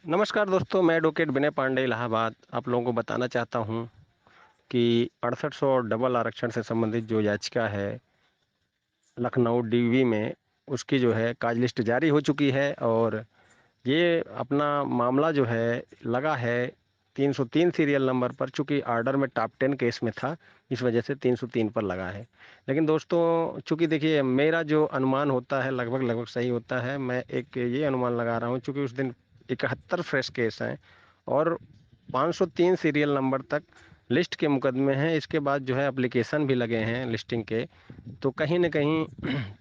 नमस्कार दोस्तों, मैं एडवोकेट विनय पांडे इलाहाबाद आप लोगों को बताना चाहता हूं कि 6800 डबल आरक्षण से संबंधित जो याचिका है लखनऊ डीवी में, उसकी जो है काज लिस्ट जारी हो चुकी है। और ये अपना मामला जो है लगा है 303 सीरियल नंबर पर। चूंकि आर्डर में टॉप 10 केस में था, इस वजह से 303 पर लगा है। लेकिन दोस्तों, चूंकि देखिए, मेरा जो अनुमान होता है लगभग लगभग सही होता है। मैं एक ये अनुमान लगा रहा हूँ, चूंकि उस दिन 71 फ्रेश केस हैं और 503 सीरियल नंबर तक लिस्ट के मुकदमे हैं। इसके बाद जो है एप्लीकेशन भी लगे हैं लिस्टिंग के। तो कहीं न कहीं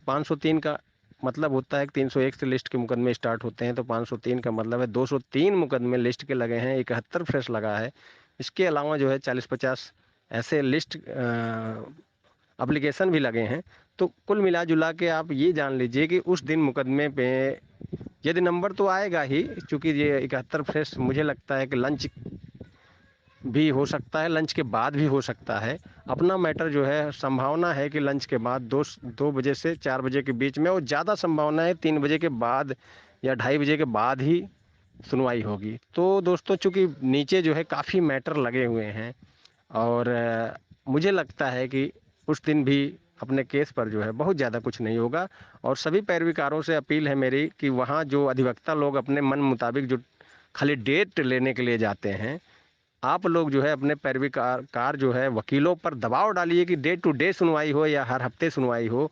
503 का मतलब होता है कि 301 से लिस्ट के मुकदमे स्टार्ट होते हैं, तो 503 का मतलब है 203 मुकदमे लिस्ट के लगे हैं, 71 फ्रेश लगा है। इसके अलावा जो है 40-50 ऐसे लिस्ट एप्लीकेशन भी लगे हैं। तो कुल मिला जुला के आप ये जान लीजिए कि उस दिन मुकदमे पे यदि नंबर तो आएगा ही, चूंकि ये 71 फ्रेश मुझे लगता है कि लंच भी हो सकता है, लंच के बाद भी हो सकता है। अपना मैटर जो है, संभावना है कि लंच के बाद 2 बजे से 4 बजे के बीच में, और ज़्यादा संभावना है 3 बजे के बाद या 2:30 बजे के बाद ही सुनवाई होगी। तो दोस्तों, चूंकि नीचे जो है काफ़ी मैटर लगे हुए हैं और मुझे लगता है कि उस दिन भी अपने केस पर जो है बहुत ज़्यादा कुछ नहीं होगा। और सभी पैरवीकारों से अपील है मेरी कि वहाँ जो अधिवक्ता लोग अपने मन मुताबिक जो खाली डेट लेने के लिए जाते हैं, आप लोग जो है अपने पैरवीकार जो है वकीलों पर दबाव डालिए कि डे टू डे सुनवाई हो या हर हफ्ते सुनवाई हो,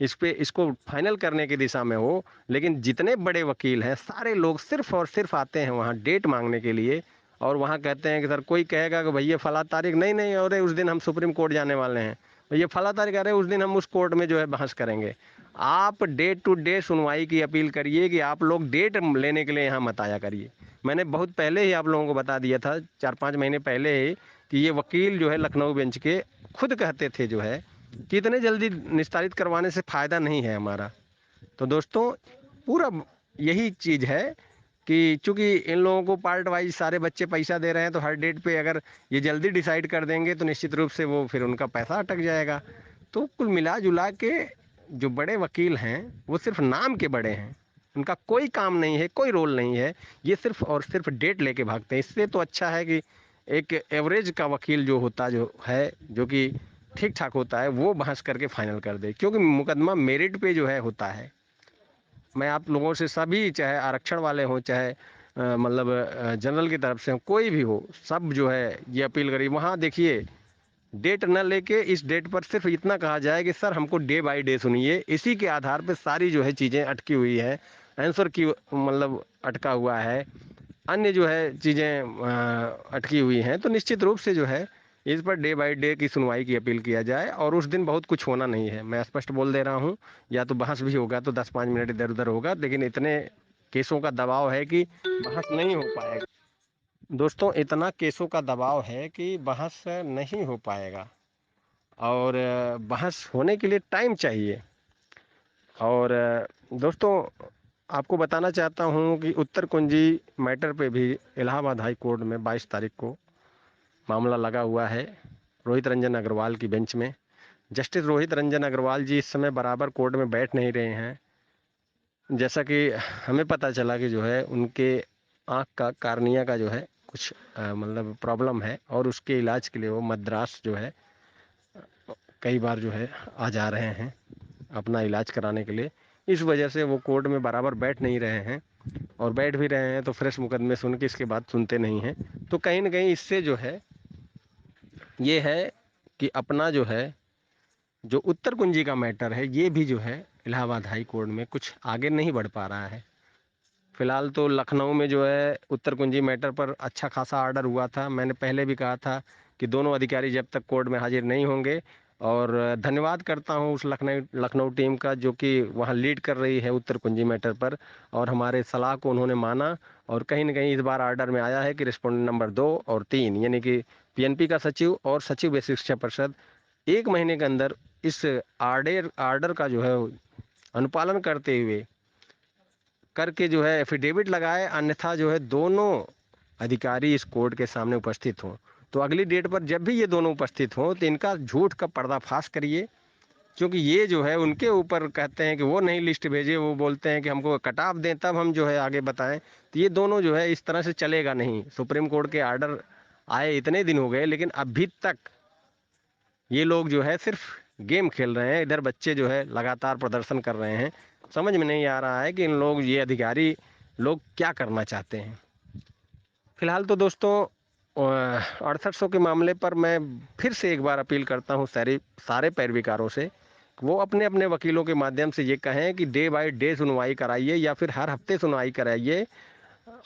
इस पे इसको फाइनल करने की दिशा में हो। लेकिन जितने बड़े वकील हैं सारे लोग सिर्फ और सिर्फ आते हैं वहाँ डेट मांगने के लिए। और वहाँ कहते हैं कि सर, कोई कहेगा कि भैया फला तारीख, नहीं नहीं, अरे उस दिन हम सुप्रीम कोर्ट जाने वाले हैं, भैया फला तारीख, अरे उस दिन हम उस कोर्ट में जो है बहस करेंगे। आप डे टू डे सुनवाई की अपील करिए कि आप लोग डेट लेने के लिए यहाँ मत आया करिए। मैंने बहुत पहले ही आप लोगों को बता दिया था, 4-5 महीने पहले ही, कि ये वकील जो है लखनऊ बेंच के खुद कहते थे जो है कि इतने जल्दी निस्तारित करवाने से फ़ायदा नहीं है हमारा। तो दोस्तों, पूरा यही चीज़ है कि चूंकि इन लोगों को पार्ट वाइज सारे बच्चे पैसा दे रहे हैं, तो हर डेट पे अगर ये जल्दी डिसाइड कर देंगे तो निश्चित रूप से वो फिर उनका पैसा अटक जाएगा। तो कुल मिला जुला के जो बड़े वकील हैं वो सिर्फ नाम के बड़े हैं, उनका कोई काम नहीं है, कोई रोल नहीं है। ये सिर्फ और सिर्फ डेट लेके भागते हैं। इससे तो अच्छा है कि एक एवरेज का वकील जो होता जो है, जो कि ठीक ठाक होता है, वो बहस करके फाइनल कर दे, क्योंकि मुकदमा मेरिट पे जो है होता है। मैं आप लोगों से, सभी चाहे आरक्षण वाले हों, चाहे मतलब जनरल की तरफ से हो, कोई भी हो, सब जो है ये अपील करी। वहाँ देखिए, डेट न लेके इस डेट पर सिर्फ इतना कहा जाए कि सर हमको डे बाय डे सुनिए, इसी के आधार पे सारी जो है चीज़ें अटकी हुई है, आंसर की मतलब अटका हुआ है, अन्य जो है चीज़ें अटकी हुई हैं। तो निश्चित रूप से जो है इस पर डे बाय डे की सुनवाई की अपील किया जाए। और उस दिन बहुत कुछ होना नहीं है, मैं स्पष्ट बोल दे रहा हूँ। या तो बहस भी होगा तो 10-5 मिनट इधर उधर होगा, लेकिन इतने केसों का दबाव है कि बहस नहीं हो पाएगा। दोस्तों, इतना केसों का दबाव है कि बहस नहीं हो पाएगा। और बहस होने के लिए टाइम चाहिए। और दोस्तों, आपको बताना चाहता हूँ कि उत्तर कुंजी मैटर पे भी इलाहाबाद हाई कोर्ट में 22 तारीख को मामला लगा हुआ है, रोहित रंजन अग्रवाल की बेंच में। जस्टिस रोहित रंजन अग्रवाल जी इस समय बराबर कोर्ट में बैठ नहीं रहे हैं। जैसा कि हमें पता चला कि जो है उनके आँख का कार्निया का जो है कुछ मतलब प्रॉब्लम है, और उसके इलाज के लिए वो मद्रास जो है कई बार जो है आ जा रहे हैं अपना इलाज कराने के लिए। इस वजह से वो कोर्ट में बराबर बैठ नहीं रहे हैं, और बैठ भी रहे हैं तो फ्रेश मुकदमे सुन के इसके बाद सुनते नहीं हैं। तो कहीं ना कहीं इससे जो है ये है कि अपना जो है जो उत्तर कुंजी का मैटर है, ये भी जो है इलाहाबाद हाई कोर्ट में कुछ आगे नहीं बढ़ पा रहा है। फिलहाल तो लखनऊ में जो है उत्तर कुंजी मैटर पर अच्छा खासा ऑर्डर हुआ था। मैंने पहले भी कहा था कि दोनों अधिकारी जब तक कोर्ट में हाजिर नहीं होंगे, और धन्यवाद करता हूं उस लखनऊ लखनऊ टीम का जो कि वहां लीड कर रही है उत्तर कुंजी मैटर पर, और हमारे सलाह को उन्होंने माना। और कहीं ना कहीं इस बार ऑर्डर में आया है कि रिस्पोंडेंट नंबर 2 और 3, यानी कि पीएनपी का सचिव और सचिव बेसिक शिक्षा परिषद 1 महीने के अंदर इस आर्डर आर्डर का जो है अनुपालन करते हुए करके जो है एफिडेविट लगाए, अन्यथा जो है दोनों अधिकारी इस कोर्ट के सामने उपस्थित हों। तो अगली डेट पर जब भी ये दोनों उपस्थित हों तो इनका झूठ का पर्दाफाश करिए, क्योंकि ये जो है उनके ऊपर कहते हैं कि वो नहीं लिस्ट भेजे, वो बोलते हैं कि हमको कट ऑफ दें तब हम जो है आगे बताएं। तो ये दोनों जो है इस तरह से चलेगा नहीं। सुप्रीम कोर्ट के आर्डर आए इतने दिन हो गए, लेकिन अभी तक ये लोग जो है सिर्फ गेम खेल रहे हैं। इधर बच्चे जो है लगातार प्रदर्शन कर रहे हैं। समझ में नहीं आ रहा है कि इन लोग, ये अधिकारी लोग क्या करना चाहते हैं। फिलहाल तो दोस्तों 6800 के मामले पर मैं फिर से एक बार अपील करता हूँ सारे सारे पैरविकारों से, वो अपने अपने वकीलों के माध्यम से ये कहें कि डे बाय डे सुनवाई कराइए या फिर हर हफ्ते सुनवाई कराइए।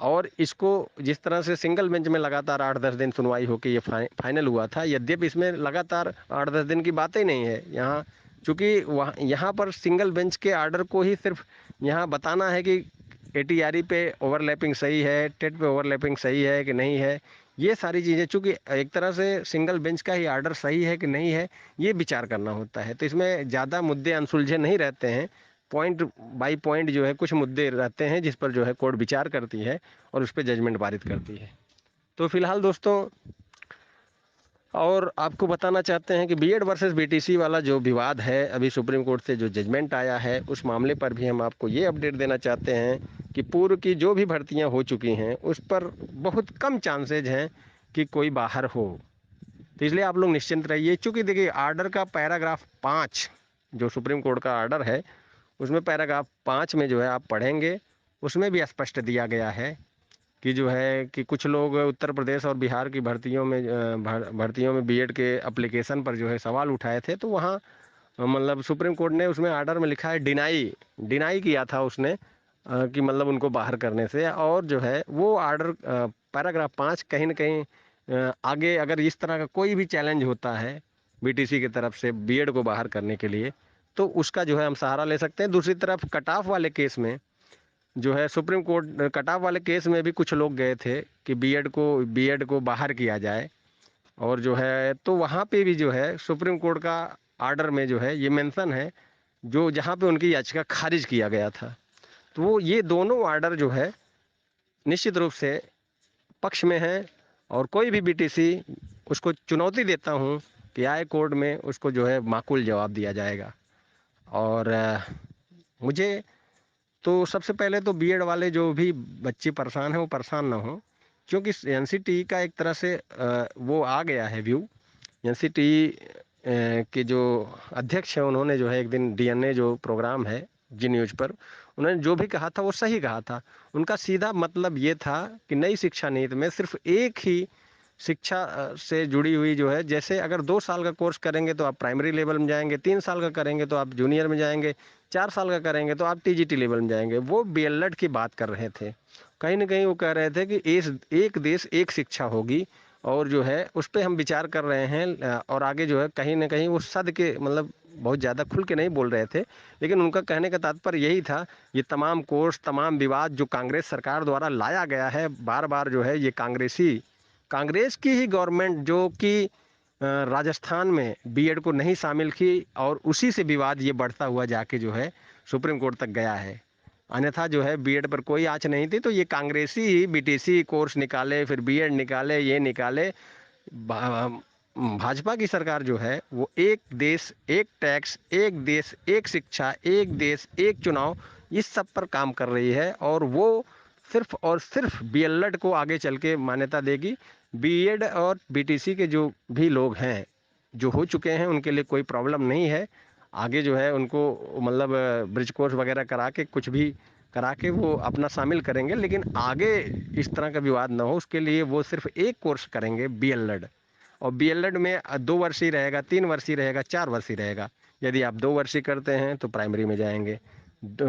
और इसको जिस तरह से सिंगल बेंच में लगातार 8-10 दिन सुनवाई होकर ये फाइनल हुआ था, यद्यपि इसमें लगातार 8-10 दिन की बात ही नहीं है यहाँ, चूंकि वहाँ यहाँ पर सिंगल बेंच के आर्डर को ही सिर्फ यहाँ बताना है कि एटीआरई पे ओवरलैपिंग सही है, टेट पे ओवरलैपिंग सही है कि नहीं है। ये सारी चीज़ें चूंकि एक तरह से सिंगल बेंच का ही आर्डर सही है कि नहीं है, ये विचार करना होता है। तो इसमें ज़्यादा मुद्दे अनसुलझे नहीं रहते हैं। पॉइंट बाय पॉइंट जो है कुछ मुद्दे रहते हैं जिस पर जो है कोर्ट विचार करती है और उस पर जजमेंट पारित करती है। तो फिलहाल दोस्तों, और आपको बताना चाहते हैं कि बीएड वर्सेस बीटीसी वाला जो विवाद है, अभी सुप्रीम कोर्ट से जो जजमेंट आया है, उस मामले पर भी हम आपको ये अपडेट देना चाहते हैं कि पूर्व की जो भी भर्तियां हो चुकी हैं उस पर बहुत कम चांसेज हैं कि कोई बाहर हो। तो इसलिए आप लोग निश्चिंत रहिए। चूँकि देखिए आर्डर का पैराग्राफ 5 जो सुप्रीम कोर्ट का आर्डर है, उसमें पैराग्राफ 5 में जो है आप पढ़ेंगे, उसमें भी स्पष्ट दिया गया है कि जो है कि कुछ लोग उत्तर प्रदेश और बिहार की भर्तियों में बीएड के एप्लीकेशन पर जो है सवाल उठाए थे। तो वहाँ मतलब सुप्रीम कोर्ट ने उसमें आर्डर में लिखा है डिनाई डिनाई किया था उसने, कि मतलब उनको बाहर करने से। और जो है वो आर्डर पैराग्राफ 5 कहीं ना कहीं आगे अगर इस तरह का कोई भी चैलेंज होता है बीटीसी की तरफ से बीएड को बाहर करने के लिए, तो उसका जो है हम सहारा ले सकते हैं। दूसरी तरफ कट ऑफ वाले केस में जो है सुप्रीम कोर्ट कट ऑफ वाले केस में भी कुछ लोग गए थे कि बीएड को बाहर किया जाए। और जो है तो वहाँ पे भी जो है सुप्रीम कोर्ट का आर्डर में जो है ये मेंशन है, जो जहाँ पे उनकी याचिका खारिज किया गया था। तो वो ये दोनों आर्डर जो है निश्चित रूप से पक्ष में है। और कोई भी बीटीसी उसको चुनौती देता हूँ कि आए कोर्ट में उसको जो है माकूल जवाब दिया जाएगा। और मुझे तो सबसे पहले तो बीएड वाले जो भी बच्चे परेशान हैं वो परेशान ना हो, क्योंकि एनसीटी का एक तरह से वो आ गया है व्यू। एनसीटी के जो अध्यक्ष हैं उन्होंने जो है एक दिन डीएनए जो प्रोग्राम है जी न्यूज पर, उन्होंने जो भी कहा था वो सही कहा था। उनका सीधा मतलब ये था कि नई शिक्षा नीति में सिर्फ एक ही शिक्षा से जुड़ी हुई जो है, जैसे अगर 2 साल का कोर्स करेंगे तो आप प्राइमरी लेवल में जाएंगे, 3 साल का करेंगे तो आप जूनियर में जाएंगे, 4 साल का करेंगे तो आप टीजीटी लेवल में जाएंगे। वो बीएलएड की बात कर रहे थे। कहीं ना कहीं वो कह रहे थे कि एक देश एक शिक्षा होगी, और जो है उस पर हम विचार कर रहे हैं। और आगे जो है कहीं ना कहीं वो सद के मतलब बहुत ज़्यादा खुल के नहीं बोल रहे थे, लेकिन उनका कहने का तात्पर्य यही था, ये तमाम कोर्स तमाम विवाद जो कांग्रेस सरकार द्वारा लाया गया है, बार बार जो है ये कांग्रेस की ही गवर्नमेंट जो कि राजस्थान में बीएड को नहीं शामिल की, और उसी से विवाद ये बढ़ता हुआ जाके जो है सुप्रीम कोर्ट तक गया है। अन्यथा जो है बीएड पर कोई आँच नहीं थी, तो ये कांग्रेसी ही बीटीसी कोर्स निकाले, फिर बीएड निकाले, ये निकाले। भाजपा की सरकार जो है वो एक देश एक टैक्स, एक देश एक शिक्षा, एक देश एक चुनाव, इस सब पर काम कर रही है। और वो सिर्फ और सिर्फ बीएलएड को आगे चल के मान्यता देगी। बीएड और बीटीसी के जो भी लोग हैं जो हो चुके हैं उनके लिए कोई प्रॉब्लम नहीं है। आगे जो है उनको मतलब ब्रिज कोर्स वगैरह करा के कुछ भी करा के वो अपना शामिल करेंगे, लेकिन आगे इस तरह का विवाद ना हो उसके लिए वो सिर्फ एक कोर्स करेंगे बीएलएड। और बीएलएड में 2 वर्षीय रहेगा, 3 वर्षीय रहेगा, 4 वर्षीय रहेगा। यदि आप 2 वर्षीय करते हैं तो प्राइमरी में जाएंगे,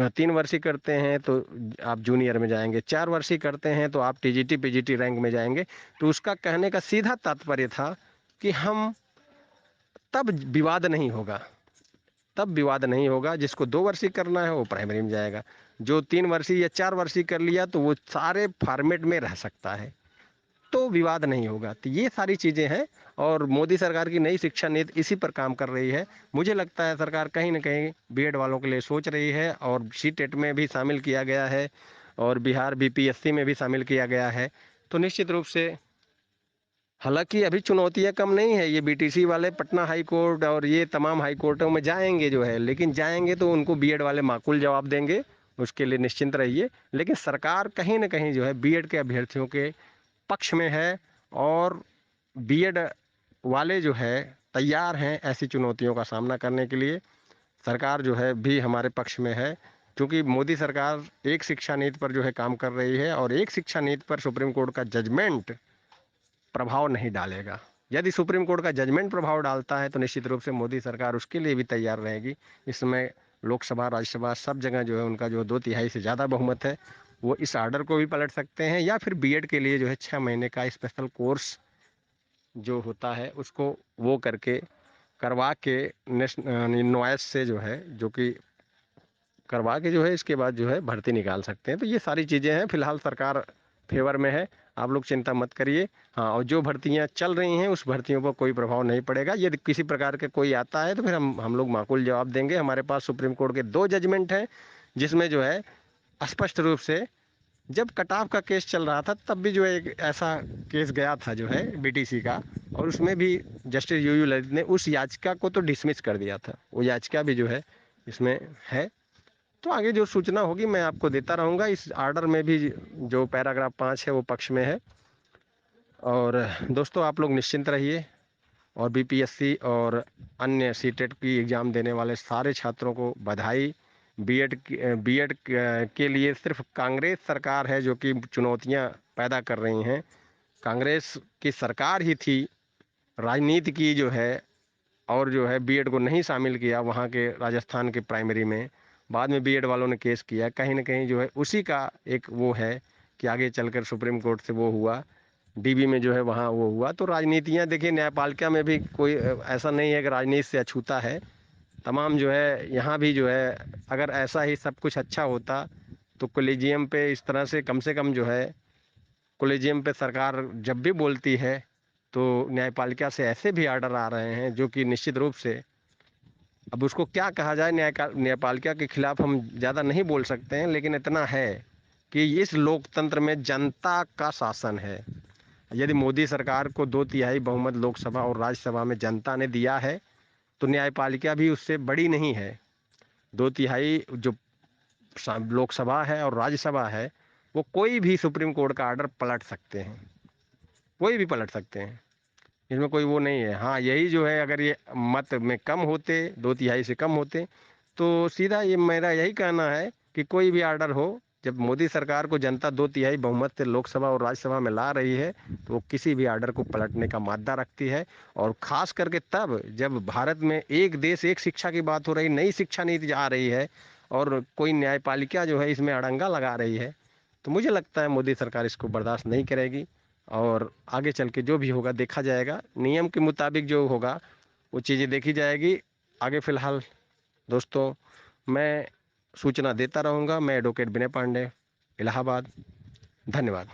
3 वर्षीय करते हैं तो आप जूनियर में जाएंगे, 4 वर्षीय करते हैं तो आप टीजीटी पीजीटी रैंक में जाएंगे। तो उसका कहने का सीधा तात्पर्य था कि हम तब विवाद नहीं होगा, तब विवाद नहीं होगा। जिसको 2 वर्षीय करना है वो प्राइमरी में जाएगा, जो 3 वर्षीय या 4 वर्षीय कर लिया तो वो सारे फॉर्मेट में रह सकता है, तो विवाद नहीं होगा। तो ये सारी चीज़ें हैं, और मोदी सरकार की नई शिक्षा नीति इसी पर काम कर रही है। मुझे लगता है सरकार कहीं ना कहीं बीएड वालों के लिए सोच रही है, और सीटेट में भी शामिल किया गया है, और बिहार बीपीएससी में भी शामिल किया गया है। तो निश्चित रूप से हालांकि अभी चुनौतियां कम नहीं है, ये बीटीसी वाले पटना हाई कोर्ट और ये तमाम हाई कोर्टों में जाएंगे जो है, लेकिन जाएंगे तो उनको बीएड वाले माकूल जवाब देंगे, उसके लिए निश्चिंत रहिए। लेकिन सरकार कहीं ना कहीं जो है बीएड के अभ्यर्थियों के पक्ष में है, और बीएड वाले जो है तैयार हैं ऐसी चुनौतियों का सामना करने के लिए। सरकार जो है भी हमारे पक्ष में है, क्योंकि मोदी सरकार एक शिक्षा नीति पर जो है काम कर रही है, और एक शिक्षा नीति पर सुप्रीम कोर्ट का जजमेंट प्रभाव नहीं डालेगा। यदि सुप्रीम कोर्ट का जजमेंट प्रभाव डालता है तो निश्चित रूप से मोदी सरकार उसके लिए भी तैयार रहेगी। इस समय लोकसभा राज्यसभा सब जगह जो है उनका जो 2/3 से ज़्यादा बहुमत है, वो इस आर्डर को भी पलट सकते हैं, या फिर बीएड के लिए जो है 6 महीने का स्पेशल कोर्स जो होता है उसको वो करके करवा के नॉइस से जो है जो कि करवा के जो है इसके बाद जो है भर्ती निकाल सकते हैं। तो ये सारी चीज़ें हैं, फिलहाल सरकार फेवर में है, आप लोग चिंता मत करिए। हाँ, और जो भर्तियां चल रही हैं उस भर्तियों पर कोई प्रभाव नहीं पड़ेगा। यदि किसी प्रकार के कोई आता है तो फिर हम लोग माकूल जवाब देंगे। हमारे पास सुप्रीम कोर्ट के 2 जजमेंट हैं, जिसमें जो है स्पष्ट रूप से, जब कटाव का केस चल रहा था तब भी जो है एक ऐसा केस गया था जो है बीटीसी का, और उसमें भी जस्टिस यूयू ललित ने उस याचिका को तो डिसमिस कर दिया था। वो याचिका भी जो है इसमें है। तो आगे जो सूचना होगी मैं आपको देता रहूँगा। इस आर्डर में भी जो पैराग्राफ 5 है वो पक्ष में है। और दोस्तों आप लोग निश्चिंत रहिए, और बीपीएससी और अन्य सीटेट की एग्ज़ाम देने वाले सारे छात्रों को बधाई। बीएड के लिए सिर्फ कांग्रेस सरकार है जो कि चुनौतियां पैदा कर रही हैं। कांग्रेस की सरकार ही थी, राजनीति की जो है, और जो है बीएड को नहीं शामिल किया वहाँ के राजस्थान के प्राइमरी में। बाद में बीएड वालों ने केस किया, कहीं ना कहीं जो है उसी का एक वो है कि आगे चलकर सुप्रीम कोर्ट से वो हुआ, डीबी में जो है वहाँ वो हुआ। तो राजनीतियाँ देखिए, न्यायपालिका में भी कोई ऐसा नहीं है कि राजनीति से अछूता है। तमाम जो है यहाँ भी जो है, अगर ऐसा ही सब कुछ अच्छा होता तो कोलेजियम पे इस तरह से कम जो है, कोलेजियम पे सरकार जब भी बोलती है तो न्यायपालिका से ऐसे भी आर्डर आ रहे हैं जो कि निश्चित रूप से, अब उसको क्या कहा जाए, न्यायपालिका के खिलाफ हम ज़्यादा नहीं बोल सकते हैं, लेकिन इतना है कि इस लोकतंत्र में जनता का शासन है। यदि मोदी सरकार को 2/3 बहुमत लोकसभा और राज्यसभा में जनता ने दिया है तो न्यायपालिका भी उससे बड़ी नहीं है। 2/3 जो लोकसभा है और राज्यसभा है, वो कोई भी सुप्रीम कोर्ट का आर्डर पलट सकते हैं, कोई भी पलट सकते हैं, इसमें कोई वो नहीं है। हाँ, यही जो है, अगर ये मत में कम होते, 2/3 से कम होते, तो सीधा ये मेरा यही कहना है कि कोई भी आर्डर हो, जब मोदी सरकार को जनता 2/3 बहुमत से लोकसभा और राज्यसभा में ला रही है तो वो किसी भी आर्डर को पलटने का मादा रखती है। और खास करके तब जब भारत में एक देश एक शिक्षा की बात हो रही, नई शिक्षा नीति आ रही है, और कोई न्यायपालिका जो है इसमें अड़ंगा लगा रही है, तो मुझे लगता है मोदी सरकार इसको बर्दाश्त नहीं करेगी। और आगे चल के जो भी होगा देखा जाएगा, नियम के मुताबिक जो होगा वो चीज़ें देखी जाएगी। आगे फिलहाल दोस्तों मैं सूचना देता रहूँगा। मैं एडवोकेट विनय पांडे, इलाहाबाद। धन्यवाद।